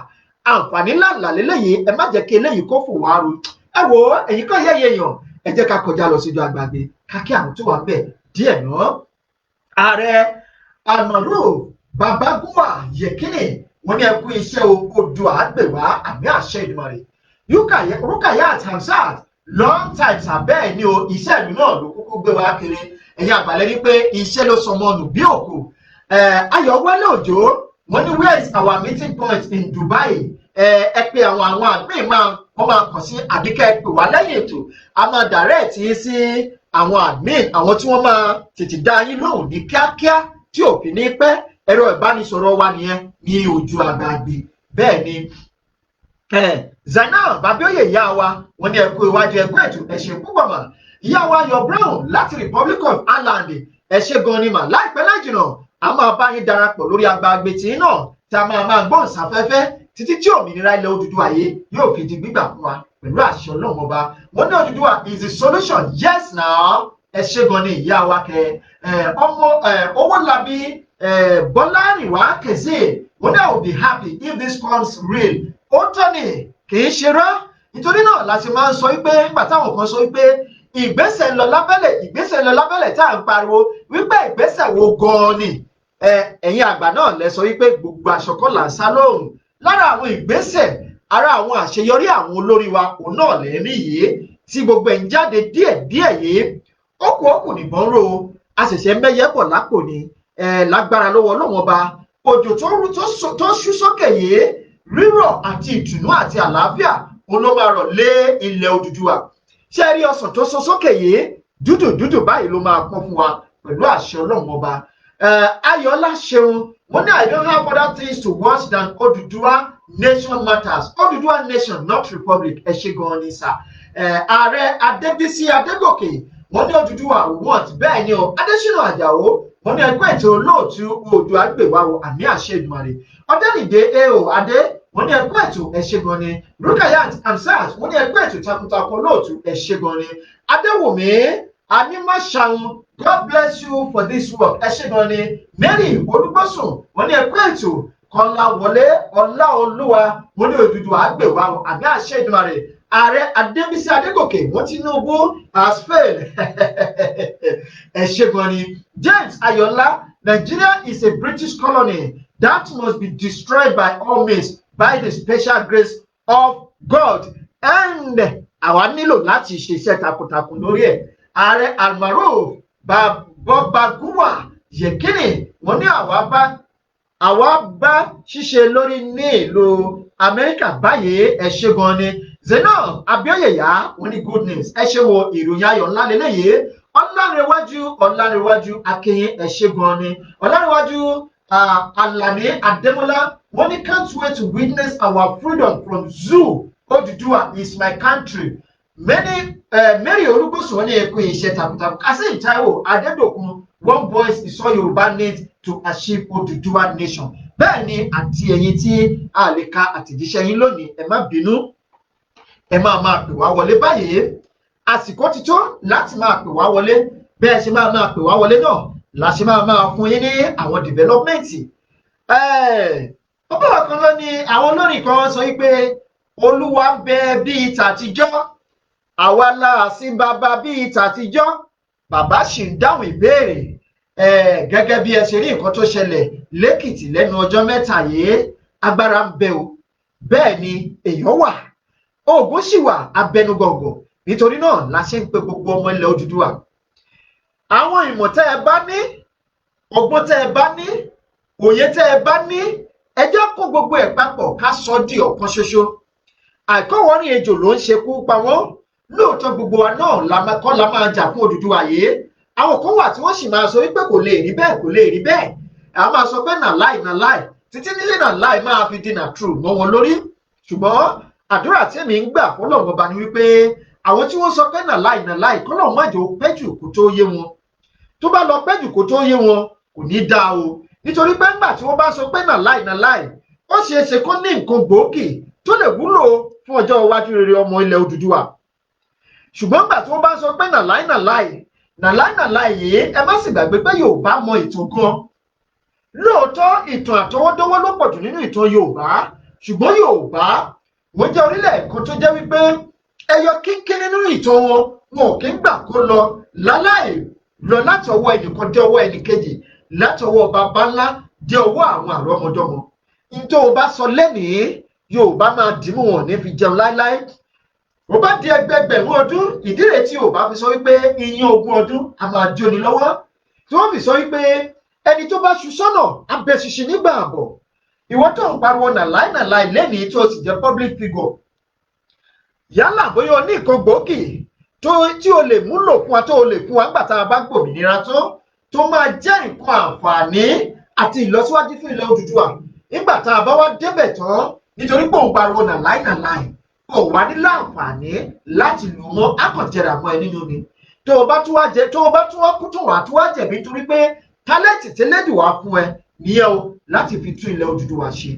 àǹfààní ńláńlá lélẹ́yìí ẹ má jẹ́ kí eléyìí kó fò wá ru. Ẹ wo ẹ̀yin kan yẹ́yẹ́ èèyàn ẹ jẹ́ ká kọjá lọ síjú àgbàgbé kákí àwọn tó wà bẹ̀ díẹ̀ náà. Ààrẹ Ànàrò Babagúnwà Yẹ̀kínì wọ́n ní ẹ kú iṣẹ́ Oòduà àgbèwá àmì àṣẹ Èdùmàrè. Rukayat Hamzat long time sàbẹ́ẹ̀ ni o iṣẹ́ ìlú náà ló kúkú gbé wá kiri ẹ̀yin àgbàlẹ́ ní pé iṣẹ́ ló sọmọ nù bí òkú. Ayọ̀wálé Òjó wọ́n ní where is our meeting point in Dubai? Ẹ pé àwọn àgbẹ̀ wọ́n máa kàn sí àbíkẹ́ pè wá lẹ́yìn ètò a máa direct yín sí àwọn admin àwọn tí wọ́n máa tètè dá yín lóhùn ní kíákíá tí ò fi ní pẹ́. Ẹ̀rọ ìbánisọ̀rọ̀ wa nìyẹn ní ojú agbágbé. Bẹ́ẹ̀ ni Zainab Abioye ìyá wa wọ́n ní ẹ̀kú iwájú ẹ̀kú ètò ẹ̀ṣẹ̀ púpọ̀ mà. Ìyá wa Yọ Brown láti Republic of Ireland ẹ̀ṣẹ̀ gan ni mà. Láìpẹ́ láìjìnà a máa bá yín darapọ̀ lórí agbágbé tí náà tí a máa gbọ́n sáfẹ́fẹ́ títí tí òmìnira ilẹ̀ Odùduwà yìí yóò fi di gbígbà fún wa pẹ̀lú àṣẹ Ọlọ́run ọba. Wọ́n ní Odùduwà is the solution. Yes now ẹ̀ṣẹ̀ gan ni ìyá wa kẹ ọmọ Owólabí Bọ́lárìnwá Kèzé wọ́n ní I will be happy if this comes real. Ó tọ́ ni kì í ṣe rọ́. Nítorí náà la ṣe máa ń sọ wípé nígbà táwọn kan sọ wípé ìgbésẹ̀ ń lọ lábẹ́lẹ̀ tá à ń pariwo wípé ìgbésẹ̀ wo gan-an ni ẹ̀yin àgbà náà lẹ sọ wípé gbogbo aṣọ kọ́ là ń sá lóòrùn. Lára àwọn ìgbésẹ̀ ara àwọn àṣeyọrí àwọn olórí wa òun náà lẹ́rí yìí tí gbogbo ẹ̀ ń jáde díẹ̀díẹ̀ yìí ókù nìbọn ro a ṣẹ̀ṣẹ̀ mẹ́yẹ pọ̀ lápò ni lágbára lọ́wọ́ Ọlọ́run ọba òjò tó ṣú sókè yìí rírọ̀ àti ìtùnú àti àlàáfíà òun ló máa rọ̀ lé ilẹ̀ Odùduwà. Ṣé rí ọsàn tó so sókè yìí dúdú báyìí ló máa pọ́n fún wa pẹ̀lú àṣẹ Ọlọ́run ọba. Ayọ̀lá Ṣeun wọ́n ní I don't have other things to watch than Odùduwà nation matters. Odùduwà nation not republic. Ẹ ṣé gan ni sà. Ààrẹ Adébísí Adégòkè wọ́n ní Odùduwà want bẹ́ẹ̀ ni o. Adésínà Àjàó wọ́n ní ẹgbẹ́ ètò olóòtú Oòduà gbèwà o àmì àṣẹ Èdùmàrè. Ọdẹ́nìdé A.O. Adé wọ́n ní ẹgbẹ́ ètò ẹ ṣé gan ni. Rukayat Hamzat wọ́n ní ẹgbẹ́ ètò takuntakun olóòtú ẹ ṣé gan ni. Adéwùmí Animashaun God bless you for this work ẹ ṣé gan ni. Mary Olúgbọ́sùn wọ́n ní ẹgbẹ́ ètò Kọ́láwọlé Ọláolúwa wọ́n ní Odùduwà gbèwà o àmì àṣẹ Èdùmàrè. Ààrẹ Adébísí Adégòkè wọ́n Tinubu has failed ẹ ṣé gan ni. James Ayọ̀lá Nigeria is a British colony that must be destroyed by all means by the special grace of God and àwa nílò láti ṣiṣẹ́ takuntakun lórí ẹ̀. Ààrẹ Almaroof Babagúnwà Yekini wọ́n ní àwa bá ṣíṣe lórí ní ìlú Amẹ́ríkà báyìí ẹ ṣé gan ni. Zainab Abioye yá wọ́n ní good news ẹ ṣé wo ìròyìn ayọ̀ ńlá lélẹ́yìí. Ọlárẹ̀wájú Akínyìn ẹ ṣé gan ni. Ọlárẹ̀wájú Alani Adémọ́lá wọ́n ní can't wait to witness our freedom from zoo. Odùduwà is my country. Mary Olúgbòsùn wọ́n ní ẹkú iṣẹ́ takuntakun. Kazeem Taiwo Adédòkun one voice is all Yorùbá needs to achieve Odùduwà nation. Bẹ́ẹ̀ ni àti ẹ̀yin tí a lè ka àtẹ̀jíṣẹ́ yín lónìí ẹ má bínú ẹ máa pè wá wọlé báyìí. Àsìkò ti tó láti máa pè wá wọlé bẹ́ẹ̀ ṣe máa pè wá wọlé náà la ṣe máa fún yín ní àwọn dìvẹ́lọ́pmẹ́ǹtì. Ọba kan ló ní àwọn olórin kan sọ wípé Olúwa ń bẹ bíi tàtijọ́ àwa la sí bàbá bíi tàtijọ́. Bàbá sì ń dáhùn ìbéèrè gẹ́gẹ́ bí ẹ ṣe rí nǹkan tó ṣẹlẹ̀ lẹ́kìtì lẹ́nu ọjọ́ mẹ́ta yìí agbára ń bẹ o bẹ́ẹ̀ ni èèyàn wà oògùn sì wà abẹnugọ̀ngọ̀. Nítorí náà la ṣe ń pe gbogbo ọmọ ilẹ̀ Odùduwà àwọn ìmọ̀ tẹ́ ẹ bá ní ọgbọ́n tẹ́ ẹ bá ní òye tẹ́ ẹ bá ní ẹ jẹ́ kó gbogbo ẹ̀ papọ̀ ká sọ di ọ̀kan ṣoṣo. Àìkọ́wọ́rìn ejò ló ń ṣekú pa wọ́n. Lóòótọ́ gbogbo wa náà kọ́ la máa jà fún Odùduwà yìí. Àwọn kan wà tí wọ́n sì máa sọ wípé kò lè rí bẹ́ẹ̀ a máa sọ pé nà láì títí nílé nà láì máa fi di nà true mọ́ wọn lórí. Ṣùgbọ́n àdúrà tí èmi ń gbà fọ́lọ́run ọba ni wípé àwọn tí wọ́n sọ pé nà láì kọ́lọ́run má jẹ́ ó pẹ́jù kó tó yé wọn. Tó bá lọ pẹ́jù kó tó yé wọn kò ní dáa o. Nítorí pé ńgbà tí wọ́n bá sọ pé nà láì ó ṣeé ṣe kó ní nǹkan gbòógì tó lè wúlò fún ọjọ́ iwájú rere ọmọ ilẹ̀ Odùduwà. Ṣùgbọ́n ńgbà tí wọ́n bá sọ pé nà láì yìí ẹ má sì gbàgbé pé Yorùbá mọ ìtàn gan. Lóòótọ́ ìtàn àtọwọ́dọ́wọ́ ló pọ̀jù nínú ìtàn Yorùbá ṣùgbọ́n Yorùbá wọ́n jẹ́ orílẹ̀ kan tó jẹ́ wípé ẹyọ kínkín nínú ìtàn wọn ò kí ń gbà kó lọ láláì lọ láti ọwọ́ ẹnìkan dé ọwọ́ ẹnìkejì láti ọwọ́ bàbá ńlá dé ọwọ́ àwọn àrọ́mọdọ́mọ. Nítorí o bá sọ lẹ́nìí Yorùbá máa dìímú wọn ní fi jẹun láéláé. Ó bá di ẹgbẹgbẹ̀rún ọdún ìdí rẹ̀ tí Yorùbá fi sọ wípé iyán ogún ọdún a máa jóni lọ́wọ́. Tí wọ́n fi sọ wípé ẹni tó bá ṣu sọ́nà abẹ́ṣiṣi nígbà àbọ̀. Ìwọ tó ń pariwo nà láì lẹ́nìí tó sì jẹ́ public figure. Yálà bóyá o ní nǹkan gbòógì tí o lè múlò fún wa tó o lè fún wa nígbà tá a bá gbòmìnira tó máa jẹ́ nǹkan àǹfààní àti ìlọsíwájú fún ilẹ̀ Odùduwà nígbà tá a bá wá débẹ̀ tán nítorí pé òun pariwo nàláì kò wá ní láǹfààní láti lò mọ́ akọ̀jẹ̀rà mọ́ ẹ nínú ni tó o bá tún wá kú tó wà tó wá jẹ̀bi nítorí pé tálẹ́ǹtì tẹ́lẹ̀dì wá fún ẹ nìyẹn o láti fi tún ilẹ̀ Odùduwà ṣe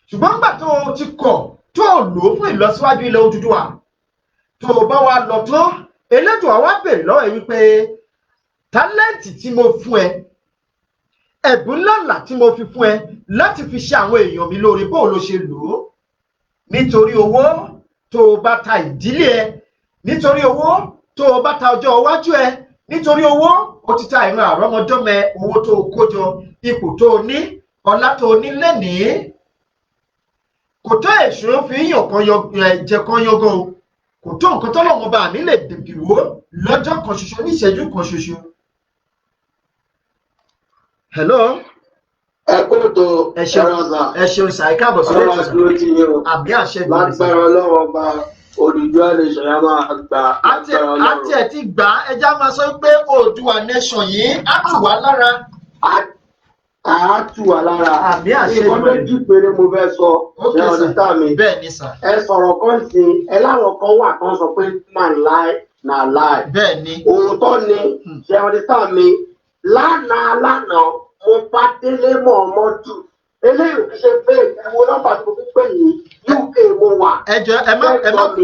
ṣùgbọ́n nígbà tó o ti kọ̀ tó o lò ó fún ìlọsíwájú ilẹ̀ Odùduwà tó o bá wá lọ tán Elédùà wá bèrè lọ́wọ́ ẹ wípé tálẹ́ǹtì tí mo fún ẹ ẹ̀bùn ńláńlá tí mo fi fún ẹ láti fi ṣe àwọn èèyàn mi lóore bó ló ṣe lò ó nítorí owó tó o bá ta ìdílé ẹ nítorí owó tó o bá ta ọjọ́ iwájú ẹ nítorí owó o ti ta ìran àrọ́mọdọ́mọ ẹ owó tó o kó jọ ipò tó o ní ọlá tó o ní lénìí kò tó èṣù fi yàn kan jẹ kan yangan o kò tó nǹkan tọ́lọ́run bá mi lè dìbò lọ́jọ́ kan ṣoṣo ní ìṣẹ́jú kan ṣoṣo. Hello. Ẹ kó tó ẹ ṣeun sà ẹ káàbọ̀ sílẹ̀ tó sà àbí àṣẹ ìgbà sà. Lágbára Ọlọ́run ọba Odùduwà nation yà máa gbà. Àti ẹ̀ ti gbà ẹja máa sọ pé Oòduà nation yìí á tù wá lára. Á tù wá lára. Àbí àṣẹ ìgbà. Ìkọ́ méjì péré mo fẹ́ sọ ṣé ọdún tá mi. Bẹ́ẹ̀ ni sà. Ẹ sọ̀rọ̀ kan sí ẹ láwọn kan wà kan sọ pé man lie na lie. Bẹ́ẹ̀ ni. Òótọ́ ni ṣé ọdún tá mi lánàá mo bá Délé Mọ̀ọ́mọ́dù eléyìí kì í ṣe pé ẹ̀wọ̀n nọ́mbà tó fi pè ní UK mo wà. Ẹ jọ̀ọ́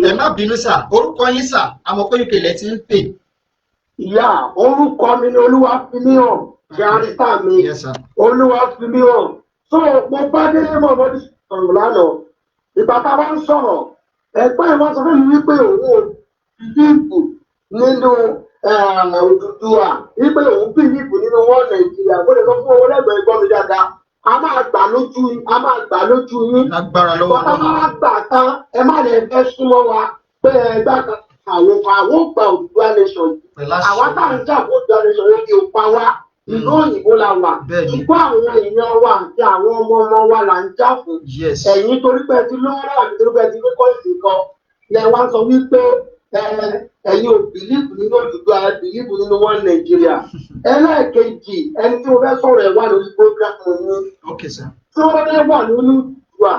ẹ má bínú sà orúkọ yín sà àmọ́ pé UK lẹ ti ń pè. Ìyá orúkọ mi ni Olúwafimíhàn ṣáàrítà mi Olúwafimíhàn so mo bá Délé Mọ̀ọ́mọ́dù sọ̀rọ̀ lánàá ìgbà tá a bá ń sọ̀rọ̀ ẹgbẹ́ ìwọ́n sọ fún mi wípé òun ò bìlíìfù nínú Odùduwà wípé òun bìlíìfù nínú wọn Nàìjíríà kó lè sọ fún owó lẹ́gbẹ̀ẹ́ ìgbọ́n mi dáadáa a máa gbà lójú yín lágbára lọ́wọ́ bọ́tà máa gbà tán ẹ má lè fẹ́ súnmọ́ wa pé ẹgbẹ́ kan àwọn gba Odùduwà nation yìí àwa tá à ń jà fún Odùduwà nation yìí kì í pa wá ìlú òyìnbó la wà ṣùgbọ́n àwọn èèyàn wa àti àwọn ọmọ wa là ń jà fún ẹ̀yin torí pé ti lọ́wọ́ àti torí pé ti ní kọ́ọ̀sì kan lẹ wá sọ wípé ẹ̀yin ò bìlíìfù nínú Odùduwà ẹ bìlíìfù nínú wọn Nàìjíríà ẹlẹ́ẹ̀kejì ẹni tí mo fẹ́ sọ̀rọ̀ ẹ̀ wà lórí program yín tí wọ́n fẹ́ wà lórí Odùduwà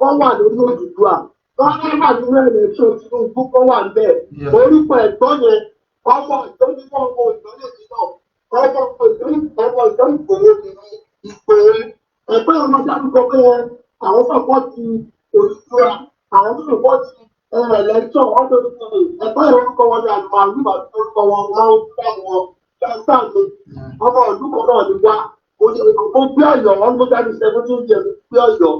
wọ́n wà lórí Odùduwà wọ́n fẹ́ wà nínú ẹ̀lẹ́ṣọ̀ Tinubu kọ́ wà ń bẹ̀ orúkọ ẹ̀gbọ́n yẹn ọmọ ìtọ́jú ọmọ ìtọ́jú ìtọ́ ọmọ ìtọ́jú ìgbòho ni Ìgbòho ẹgbẹ́ ọmọ dárúkọ pé àwọn sọ̀pọ̀ ti Odùduwà àwọn tó sọ̀pọ̀ ti ẹlẹ́ṣọ̀ ọdún ẹgbẹ́ orúkọ wọn ni àlùmọ́ àlùmọ́ àti orúkọ wọn máa ń bá wọn ṣáàṣì ọmọ ìlú kan náà ni wá ó gbé Ọ̀yọ́ wọn ló dájú 17 jẹ gbé Ọ̀yọ́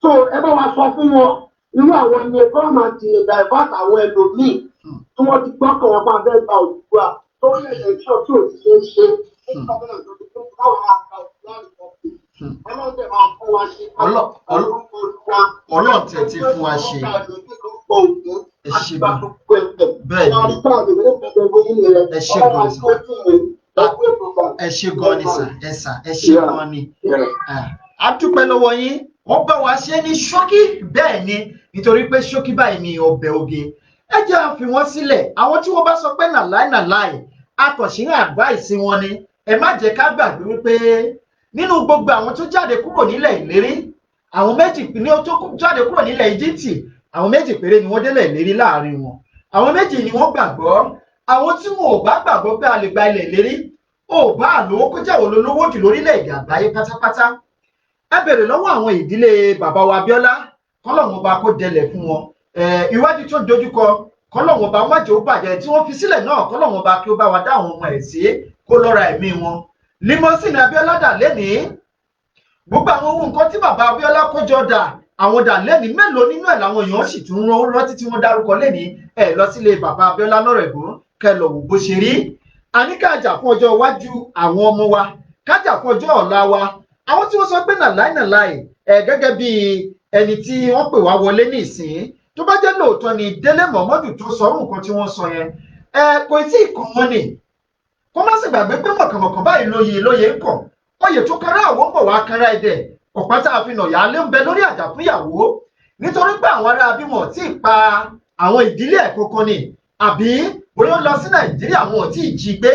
so ẹ bá wa sọ fún wọn irú àwọn ẹni ẹgbẹ́ wọn máa ti divert àwọn ẹlòmíì tí wọ́n ti gbọ́kàn wọn máa fẹ́ gba Odùduwà tó ń lè ṣọ́ tí ò ti ṣe é ṣe ọlọ́ọ̀tẹ̀ ti fún wa ṣe ẹ ṣe bẹ́ẹ̀ ni ẹ ṣe gan ni ẹ ṣe gan ni sà ẹ ṣe gan ni a dúpẹ́ lọ́wọ́ yín wọ́n bá wa ṣe ní ṣókí bẹ́ẹ̀ ni nítorí pé ṣókí báyìí ni ọbẹ̀ oge ẹ jẹ́ à ń fi wọ́n sílẹ̀ àwọn tí wọ́n bá sọ pé nàláì akọ̀ṣe àdváìsì wọn ni ẹ má jẹ́ ká gbàgbé wípé nínú gbogbo àwọn tó jáde kúrò nílẹ̀ ìlérí àwọn méjì ní ó tó jáde kúrò nílẹ̀ Íjíbítì àwọn méjì péré ni wọ́n délẹ̀ ìlérí láàrin wọn àwọn méjì ni wọ́n gbàgbọ́ àwọn tí wọn ò bá gbàgbọ́ pé a lè gba ilẹ̀ ìlérí ò bá àlówó kó jẹ́ olólówó jù lórílẹ̀-èdè àgbáyé pátápátá ẹ bèrè lọ́wọ́ àwọn ìdílé bàbá wa Abíọ́lá kọ́lọ́hún ọba kó dẹlẹ̀ fún wọn ìwádìí tó dojúkọ kọ́lọ́hún ọba má jẹ́ ó bàjẹ́ tí wọ́n fi sílẹ̀ náà kọ́lọ́hún ọba kí ó bá wa dá àwọn ọmọ ẹ̀ sí kó lọ́ra ẹ̀mí wọn limousine Abíọ́lá dà lẹ́nìí gbogbo àwọn ohun nǹkan tí bàbá Abíọ́lá kó jọ dà àwọn dà lẹ́nìí mélòó nínú ẹ̀ làwọn èèyàn sì tún rántí tí wọ́n dárúkọ lẹ́nìí ẹ̀ lọ sílé bàbá Abíọ́lá lọ́rọ̀ ẹ̀gbọ́n kẹlọ̀ wò bó ṣe rí àní kájà fún ọjọ́ iwájú àwọn ọmọ wa kájà fún ọjọ́ ọ̀la wa àwọn tí wọ́n sọ pé nàláì gẹ́gẹ́ bí ẹni tí wọ́n pè wá wọlé ní ìsìn tó bá jẹ́ lóòótọ́ ni Délé Mọ̀ọ́mọ́dù tó sọ nǹkan tí wọ́n sọ yẹn kò tí ì kàn wọ́n ni kó má sì gbàgbé pé mọ̀kànmọ̀kàn báyìí lóye ń kàn oyè tó kára àwọn bọ̀ wá kára ẹ̀dẹ̀ ọ̀pá tá a fi nà yà lé ń bẹ lórí àjà fúnyàwó nítorí pé àwọn ará abímọ tí ì pa àwọn ìdílé ẹ̀ kankan ni àbí bóyá ó lọ sí Nàìjíríà wọn ò tí ì jí gbé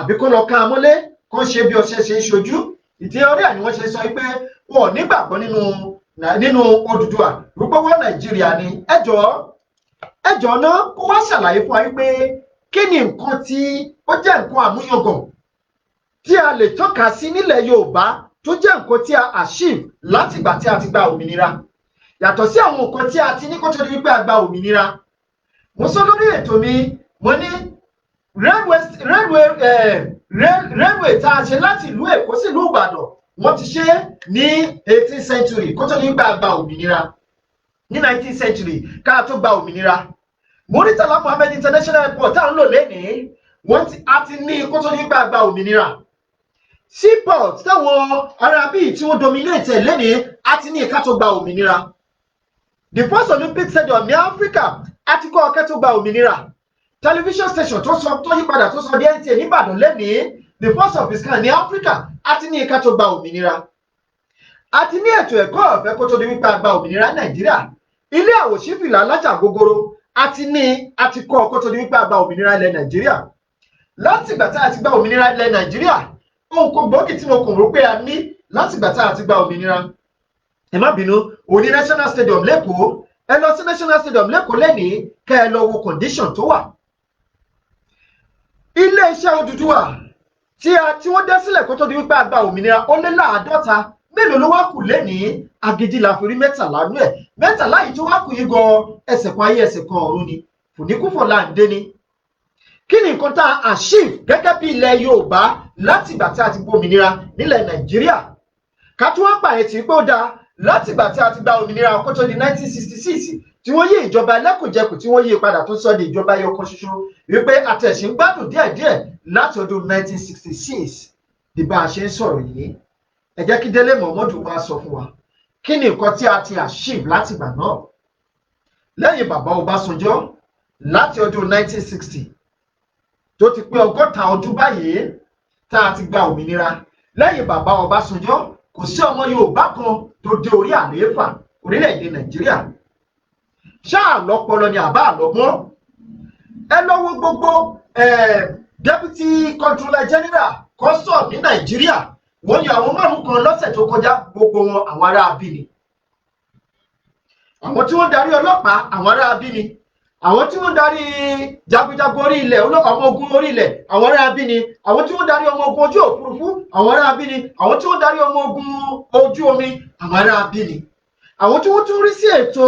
àbí kó lọ ká amọ́lé kó ṣe bí ọṣẹ ṣe ń ṣojú ìdí orí ẹ̀ ni wọ́n ṣe sọ pé wọn ò nígbàgbọ́ nínú Odùduwà wípé wọ́n Nàìjíríà ni ẹjọ́ náà kó wá ṣàlàyé fún wa wípé kí ni nǹkan tí ó jẹ́ nǹkan àmúyangàn tí a lè tọ́ka sí nílẹ̀ Yorùbá tó jẹ́ nǹkan tí a achieve látìgbà tí a ti gba òmìnira yàtọ̀ sí àwọn nǹkan tí a ti ní kó tó di wípé a gba òmìnira. Mo sọ lórí ètò mi mo ní railway tá a ṣe láti ìlú Èkó sí ìlú Ìbàdàn wọ́n ti ṣe ní 18th century kó tó di wípé a gba òmìnira ní 19th century ká tó gba òmìnira. Muritala Muhammed International Airport tá à ń lò lénìí a ti ní kó tó di wípé a gba òmìnira. Seaport táwọn ará bíi tí wọ́n dominate ẹ̀ lénìí a ti ní ká tó gba òmìnira. The first Olympic stadium ní Áfíríkà a ti kọ́ ọkẹ́ tó gba òmìnira. Television station tó yí padà tó sọ di NTA nìbàdàn lénìí the first of its kind ní Áfíríkà a ti ní ká tó gba òmìnira. A ti ní ètò ẹ̀kọ́ ọ̀fẹ́ kó tó di wípé a gba òmìnira Nàìjíríà. Ilé àwòṣífìlà alájà gogoro a ti kọ́ kó tó di wípé a gba òmìnira ilẹ̀ Nàìjíríà. Láti ìgbà tá a ti gba òmìnira ilẹ̀ Nàìjíríà ohun kò gbòógì tí mo kò rò pé a ní láti ìgbà tá a ti gba òmìnira. Ẹ má bínú òní National Stadium lẹ́kọ̀ọ́ ẹ lọ sí National Stadium lẹ́kọ̀ọ́ lẹ́nìí kẹ́ ẹ lọ wo condition tó wà. Ilé iṣẹ́ Odùduwà tí wọ́n dá sílẹ̀ kó tó di wípé a gba òmìnira ó lé láàádọ́ta mélòó ló wá kù lẹ́nìí Agídí la fi rí 13 nú ẹ̀ 13 yìí tó wá kù yìí gan ẹsẹ̀ kan ayé ẹsẹ̀ kan ọ̀run ni fòníkúfọ̀ láǹdé ni. Kí ni nǹkan tá a achieve gẹ́gẹ́ bí ilẹ̀ Yorùbá láti ìgbà tí a ti gba òmìnira nílẹ̀ Nàìjíríà ká tún wá pààyàn tí pé ó dáa láti ìgbà tí a ti gba òmìnira kó tó di 1966 tí wọ́n yí ìjọba ẹlẹ́kùnjẹkùn tí wọ́n yí padà tó sọ di ìjọba ẹyọkan ṣoṣo wípé àtẹ̀sí ń gbádùn díẹ̀díẹ̀ láti ọdún 1966 di bá a ṣe ń sọ̀rọ̀ yìí. Ẹ jẹ́ kí Délé Mọ̀mọ́dù wá sọ fún wa kí ni nǹkan tí a ti achieve láti ìgbà náà lẹ́yìn bàbá Ọbásanjọ́ láti ọdún 1960 tó ti pé 60 ọdún báyìí tá a ti gba òmìnira. Lẹ́yìn bàbá Ọbásanjọ́ kò sí ọmọ Yorùbá kan tó dé orí àlééfà orílẹ̀-èdè Nàìjíríà. Ṣáà lọ́pọlọ ni àbá àlọ́gbọ́n. Ẹ lọ́wọ́ gbogbo Deputy Controller General Custom ní Nàìjíríà wọ́n yọ àwọn 5 kan lọ́sẹ̀ tó kọjá gbogbo wọn àwọn ará abíni. Àwọn tí wọ́n darí ọlọ́pàá àwọn ará abíni. Àwọn tí wọ́n darí jagunjagun orí ilẹ̀ ọmọ ogun orí ilẹ̀ àwọn ará abíni. Àwọn tí wọ́n darí ọmọ ogun ojú òfurufú àwọn ará abíni. Àwọn tí wọ́n darí ọmọ ogun ojú omi àwọn ará abíni. Àwọn tí wọ́n tún rí sí ètò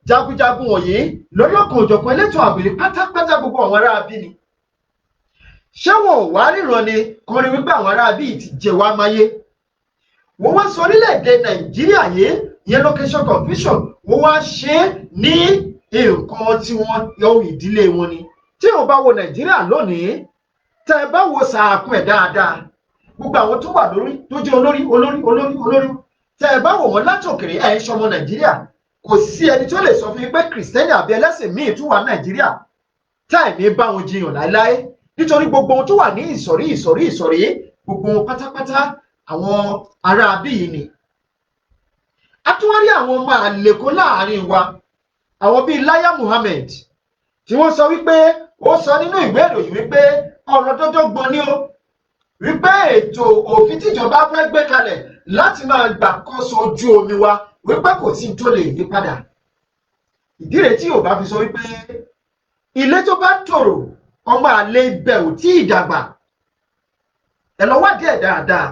jagunjagun wọ̀nyí lọ́lọ́kan òjọ̀kan elétò ààbò pátápátá gbogbo àwọn ará abíni. Ṣé wọn ò wá ríran ni kan rí wípé àwọn ará abí ti jẹ wá máyé? Wọ́n wá sọ orílẹ̀-èdè Nàìjíríà yìí ìyẹn location confusion wọ́n wá ṣe ní nǹkan tí wọ́n yọ ìdílé wọn ni. Tí o bá wo Nàìjíríà lónìí tẹ́ ẹ bá wo sàákùn ẹ̀ dáadáa gbogbo àwọn tó wà lórí tó jẹ́ olórí tẹ́ ẹ bá wò wọ́n látòkèrè ẹ̀ ń ṣọmọ Nàìjíríà kò sí ẹni tó lè sọ fún yín pé Kìrìsìtẹ́nì àbí ẹlẹ́sìn míì tún wà Nàìjíríà tá ẹ̀ ní bá wọn jiyàn láéláé nítorí gbogbo wọn tó wà ní ìsọ̀rí gbogbo wọn pátápátá àwọn ará abíyí ni. A tún wá rí àwọn ọmọ àlèkò láàrin wa àwọn bíi Láyà Muhammed tí wọ́n sọ wípé ó sọ nínú ìwé ìròyìn wípé ọ̀rọ̀ dọ́dọ́ gbọ́n ní ó wípé ètò òfin tíjọba fẹ́ gbé kalẹ̀ láti máa gbàkóso ojú omi wa wípé kò sí tó lè yí padà. Ìdí rèé tí Yorùbá fi sọ wípé ilé tó bá tòrò ọmọ àlè ibẹ̀ ò tí ì dàgbà. Ẹ lọ wádìí ẹ̀ dáadáa.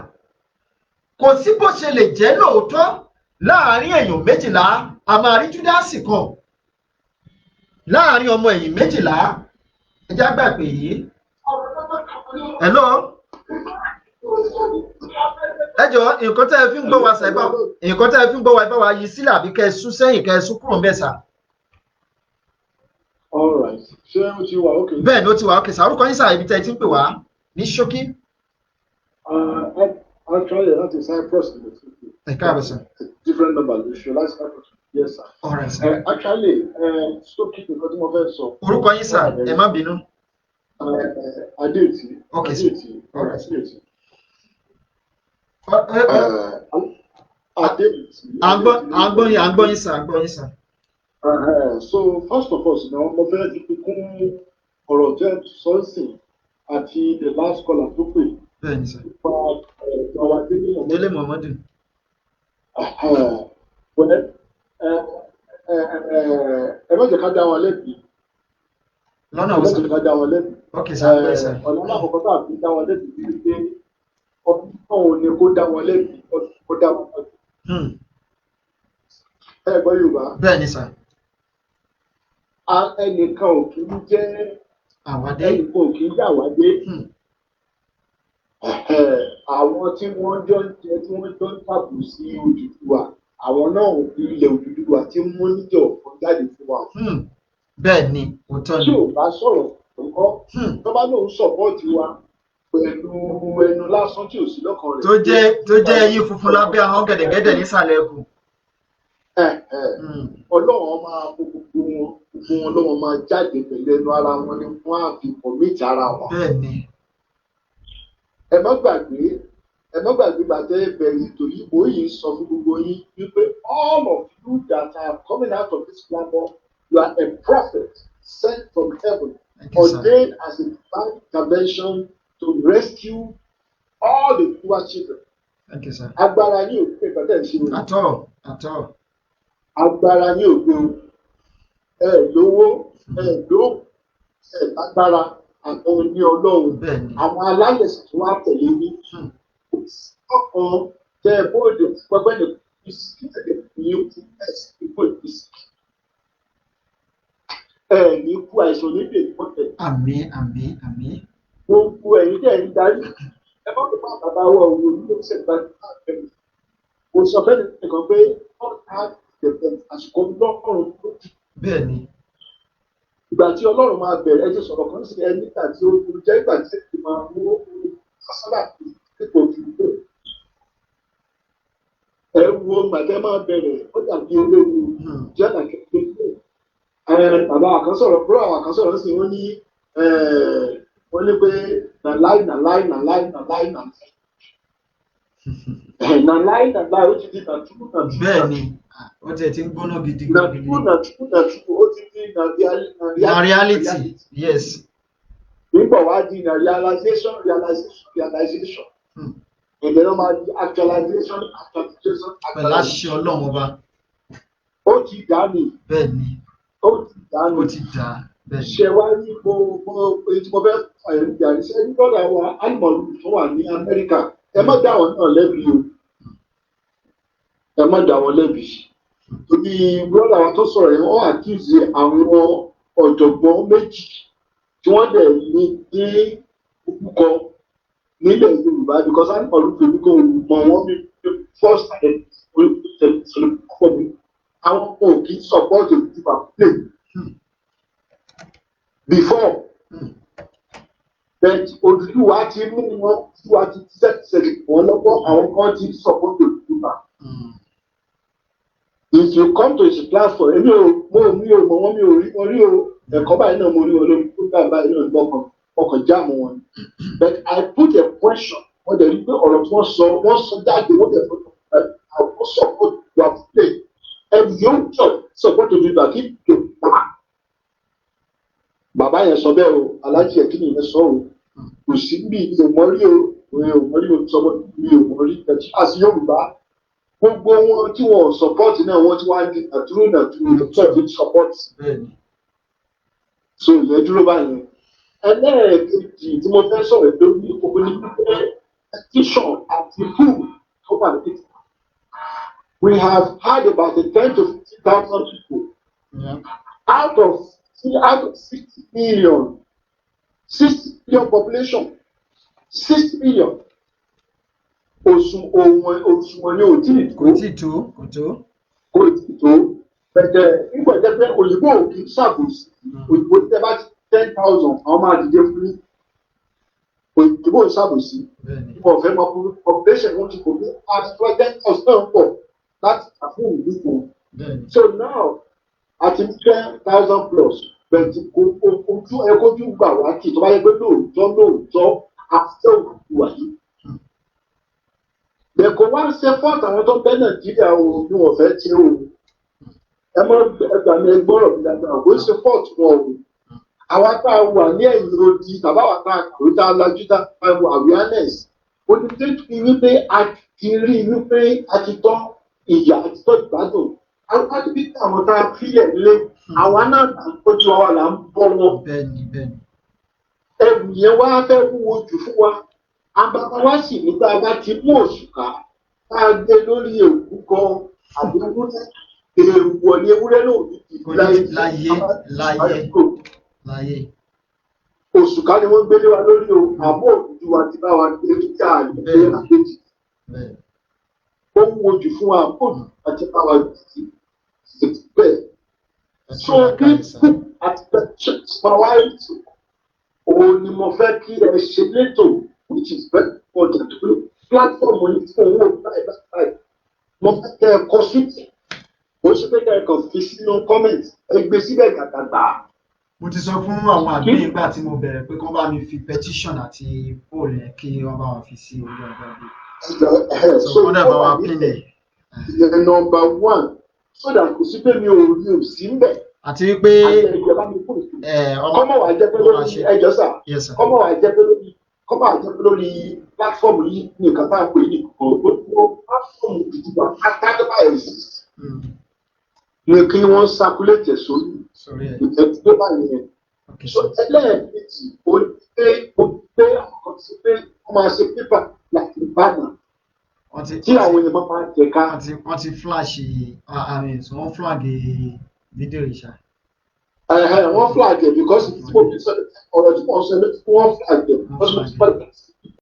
Kò sí bó ṣe lè jẹ́ lóòótọ́ láàárín èèyàn 12 a máa rí Júdásì kan láàárín ọmọ ẹ̀yìn 12 ẹjá gbà pé yìí. Hello? Ẹjọ́ nǹkan tẹ́ ẹ fi ń gbọ́ wa ṣàìbá nǹkan tẹ́ ẹ fi ń gbọ́ wa ibà wa yí sílẹ̀ àbí kẹ́ ẹ sún sẹ́yìn kẹ́ ẹ sún kúrò ń bẹ̀ sà. All right. Ṣé o ti wà okay? Bẹ́ẹ̀ ni ó ti wà okay sà. Orúkọ yín sà ibi tẹ́ ẹ ti ń pè wá ní ṣókí. Actually, that is Cyprus. Ẹ káàbọ̀ sà. Different number. You should like Cyprus. Yes, sir. All right sir. Actually, Ṣókí nǹkan tí mo fẹ́ sọ. Orúkọ yín sà ẹ má bínú. Adéòtí. Okay sir. All right. Adéòtí. À ń gbọ́ yín sà. So first of all, mo fẹ́ fi kún ọ̀rọ̀ jẹ́ sọ́ọ̀sì àti the last caller tó pè bẹ́ẹ̀ni sà. nípa ọ̀rọ̀ Délé Mọ̀mọ́dù. ẹ má jẹ́ ká dá wọn lẹ́bi. Lọ́nà ẹ má ọ̀sán. jẹ́ ká dá wọn lẹ́bi. Ok sà, bẹ́ẹ̀ sà. ọ̀nà alákọ̀ọ́kọ́ tá a fi dá wọn lẹ́bi ni pé ọdún náà ni kó dá wọn lẹ́bi ọdún kó dá wọn lẹ́bi. ẹ gbọ́ Yorùbá. Bẹ́ẹ̀ni sà. ẹnìkan ò kì í jẹ́ Àwádé. ẹnìkan ò kì í jẹ́ àwádé. àwọn tí wọ́n jọ ń jẹ tí wọ́n jọ ń tàbù sí Odùduwà àwọn náà ò fi ilẹ̀ Odùduwà tí mú níjọ kan jáde fún wa. Bẹ́ẹ̀ ni òótọ́ ni. tí ò bá sọ̀rọ̀ kọ́kọ́ tó bá lóun sọ̀pọ́ọ̀tì wa pẹ̀lú ẹnu lásán tí ò sí lọ́kàn rẹ̀. tó jẹ́ ẹyin funfun lábẹ́ ahọ́n gẹ̀dẹ̀gẹ̀dẹ̀ nísàlẹ̀ ẹkùn. Ọlọ́run máa kó gbogbo wọn lọ́wọ́ máa jáde pẹ̀lú ẹnu ara wọn ni wọ́n á fi kọ̀míìtì ara wọn. Bẹ́ẹ̀ ni. ẹ má gbàgbé bàtẹ́ bẹ̀rẹ̀ ètò yìí mo yìí sọ fún gbogbo yín wípé all of you that are coming out of this platform you are a prophet sent from heaven ordained as a divine intervention to rescue all the poor children. Thank you, sir. Agbára ní òkú ìpàdé ìṣirò. Àtọ́. Agbára ní òkú ẹ lówó ẹ ló ẹ lágbára àwọn ní Ọlọ́run àwọn aláyẹ̀sìn tó wá tẹ̀lé ní ọkàn tẹ bóde pẹpẹ ní ìsìnkú ní ojú ẹsẹ̀ ìbò ìsìnkú ẹ ní kú àìsàn níbi ìpọ́tẹ̀. Àmín. Gbogbo ẹ̀yin tẹ̀ ń darí ẹ bá tó bá bàbá wọ òun ní oṣù ìgbà tó bá bẹ̀rẹ̀ kò sọ fẹ́ẹ́ nìkan pé wọ́n á bẹ̀rẹ̀ àsìkò lọ́kùnrin lójú. Bẹ́ẹ̀ ni. Ìgbà tí Ọlọ́run máa bẹ̀rẹ̀ ẹjọ́ sọ̀rọ̀ kan sí ẹni nígbà tí ó jẹ́ ìgbà tí ó máa mú sásálà pípò jù lọ. Ẹ wo màtẹ́ máa bẹ̀rẹ̀ ó dàbí olóògùn jẹ́nà kékeré. Bàbá àkànsọ̀rọ̀ búrọ̀ àwọn àkànsọ̀rọ̀ sì wọ́n ní pé nàláì ó ti di nàtúrú. Bẹ́ẹ̀ ni ó tiẹ̀ ti ń gbóná gidi. Nàtúrú ó ti di na reality. Yes. Nígbà wá di na realization. Ẹ̀jẹ̀ náà máa di actualization. Pẹ̀lú àṣẹ Ọlọ́run ọba. Ó ti dá mi. Bẹ́ẹ̀ ni. Ó ti dá mi. Ṣé wá ní gbogbo èyí tí mo fẹ́ fàyè ní ìyàrí ṣe ní lọ́dà wa álùmọ̀lù tó wà ní Amẹ́ríkà ẹ má dá wọn náà lẹ́bi o. Ẹ má dá wọn lẹ́bi. Torí lọ́dà wa tó sọ̀rọ̀ yẹn wọ́n àkíyèsí àwọn ọ̀jọ̀gbọ́n méjì tí wọ́n dẹ̀ ní orúkọ nílẹ̀ Yorùbá because álùmọ̀lù tó ní kò mọ̀ wọ́n bí first time olùkọ́ mi. Àwọn kò kí support Odùduwà play. Before, but Odùduwà ti mú wọn Odùduwà ti sẹ́kìsẹ́kì wọn lọ́wọ́ àwọn kan ti support Odùduwà. If you come to his platform, mi ò mọ̀ wọ́n mi ò rí wọn rí o ẹ̀kọ́ báyìí náà mo rí wọn lórí program báyìí náà lọ́kàn ọkàn jáàmù wọn. But I put a question wọ́n dẹ̀ rí pé ọ̀rọ̀ tí wọ́n sọ jáde wọ́n dẹ̀ fọ́ àwọn support Odùduwà play and yóò jọ support Odùduwà kí Odùduwà. Bàbá yẹn sọ bẹ́ẹ̀ o alájí ẹ̀ kí ni ìyẹn sọ o kò sí bí mi ò mọ rí o sọmọ mi ò mọ rí àti Yorùbá gbogbo wọn tí wọn support náà wọn tí wọn á di nàdúró tó fi support so ìyẹn dúró báyìí ẹlẹ́ẹ̀kejì tí mo fẹ́ sọ̀rọ̀ lórí obìnrin pípẹ́ petition àti food tó wà ní pípẹ́ we have had about 10,000 to 50,000 people out of 60 million population 60 million òṣùwọ̀n ni ò tí ì tó pẹ̀tẹ̀ nígbà jẹ́ pé òyìnbó ò kì í ṣàbòsí òyìnbó tẹ́ bá ti 10,000 àwọn máa dìde fún òyìnbó ò ṣàbòsí ìwọ̀n fẹ́ mọ population wọn ti kò ní àti 10,000 náà pọ̀ láti àfún ìlú kan so now àti 10,000 plus bẹ̀rẹ̀ ojú ẹkọ́jú gbà wá kì tó bá yẹ pé lóòótọ́ àfẹ́ Odùduwà yìí. Bẹ̀kọ̀ wá ń ṣe fọ́ọ̀tì àwọn tó bẹ́ Nàìjíríà o bí wọ́n fẹ́ ṣe o. Ẹ mọ ẹgbà mi gbọ́rọ̀ mi dáadáa kò ṣe fọ́ọ̀tì wọn o. àwa tá a wà ní ẹ̀yìn odi tàbá wà tá a kàwé tá a lajú tá a wọ awareness ó ní pé kí wípé a ti rí wípé a ti tọ́ ìyà a ti tọ́ ìgbádùn àwọn bá ti bí àwọn tá a fílẹ̀ lé àwa náà là ń tọ́jú àwa là ń bọ́ wọn. bẹ́ẹ̀ni bẹ́ẹ̀ni. ẹrù yẹn wá fẹ́ wúwo jù fún wa àbàbà wá sì ní tá a bá ti mú òṣùká tá a gbé lórí òkú kan àbí ewúrẹ́ èrò wọ̀nyí ewúrẹ́ náà ní láyé. òṣùká ni wọ́n gbélé wa lórí o àbọ̀ òdúdú wa ti bá wa gbé kíkà àgbẹ̀ àkejì ó ń wojú fún wa àbọ̀ òdúdú àti bá wa gbé bẹ́ẹ̀. so bí àti bẹ́ẹ̀ pàwáìtì òun ni mo fẹ́ kí ẹ ṣe létò which is very important pé platform yìí fún owó báyìí mo fẹ́ kẹ́ ẹ kọ síta mo ṣe pé kẹ́ ẹ kàn fi sínú comment ẹ gbé síbẹ̀ gàdàgbà. mo ti sọ fún àwọn àgbẹ̀ nígbà tí mo bẹ̀rẹ̀ pé kán bá mi fi petition àti poll yẹn kí wọ́n bá wọn fi sí orí ọjọ́ bí. so wọ́n dẹ̀ bá wa pín lẹ̀. ìyẹn number one so that kò sí pé mi ò rí ò sí ń bẹ̀. àti wípé ọmọ wa jẹ́ pé lórí ẹjọ́ sà ọmọ wa jẹ́ pé lórí platform yìí ní nǹkan tá à ń pè ní gbogbo platform ìdìbò àtàkùnbà exist ní kí wọ́n circulate sórí ìtẹ́tí báyìí yẹn. so ẹlẹ́ẹ̀kejì ó pé àwọn sí pé wọ́n máa ṣe pépà láti Ìbàdàn tí àwọn èèyàn máa jẹ ká. wọ́n ti flash wọ́n flag fídíò ìṣá. wọ́n flag ẹ̀ because ọ̀rọ̀ tí wọ́n sọ ní wọ́n flag ẹ̀ because wọ́n ti